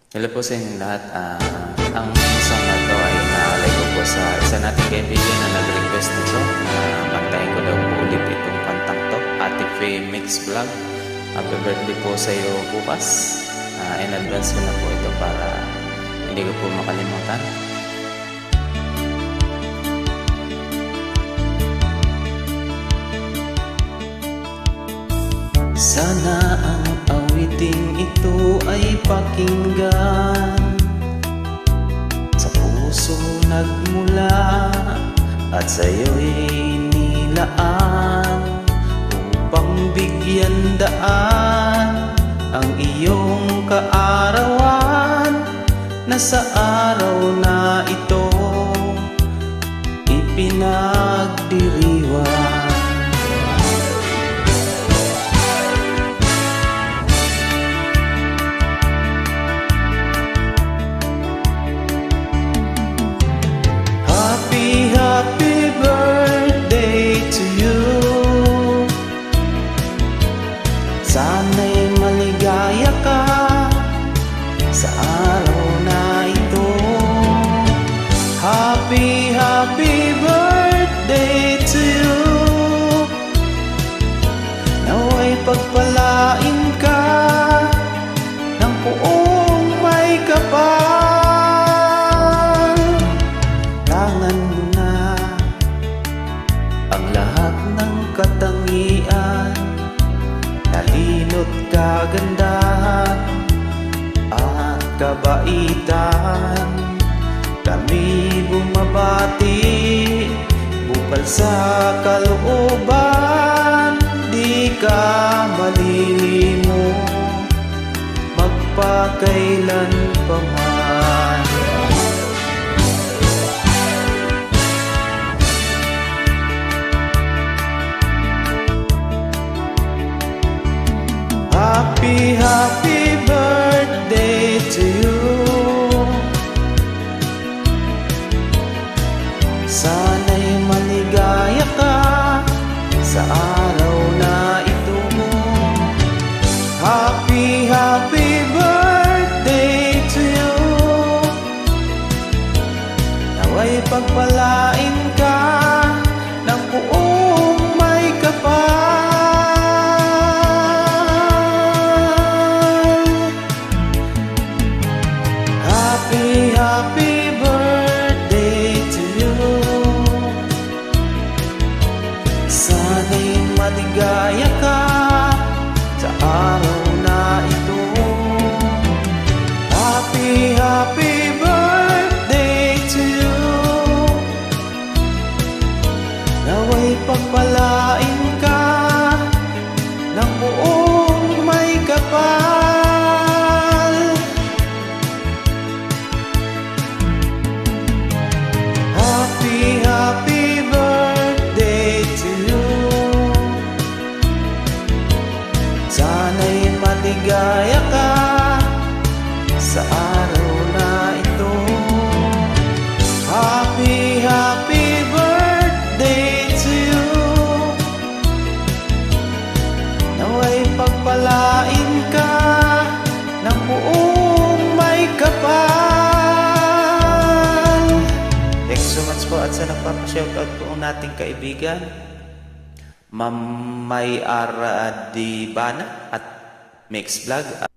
Hello po sa inyong lahat. Ang song na to ay naalay ko po sa isa nating kaibigan na nag-request nito na kantahin ko daw po ulit itong kantang to. Ate Faye Mix Vlog. Happy birthday po sa iyo bukas. In advance ko na po ito para hindi ko po makalimutan. Sana ang awiting ito ay pakinggan, sa puso nagmula at sa'yo'y nilaan, upang bigyan daan ang iyong kaarawan, na sa araw na ito ipinagdiriwang. Happy birthday to you. Sana'y maligaya ka sa araw na ito. Happy birthday to you. Nawa'y pagpalain ka ng buong may kapal. Katangian, talino't kagandahan at kabaitan, kami bumabati bukal sa kalooban. Di ka malilimo magpakailan pa man. Happy birthday to you. Sana'y maligaya ka sa araw na ito. Happy birthday to you. Nawa'y pagpalain ka ng buong may kapal. Happy birthday to you. Sana'y maligaya ka sa araw na ito. Happy birthday to you. Nawa'y pagpalain ka ng buong may kapal. Happy birthday to you. Sana'y maligaya ka sa araw na ito. Happy birthday to you. Nawa'y pagpalain ka ng buong may kapal. Thank you so much po at sa nagpapashoutout po ang nating kaibigan Ma'am May Aradibana at Mix Vlog.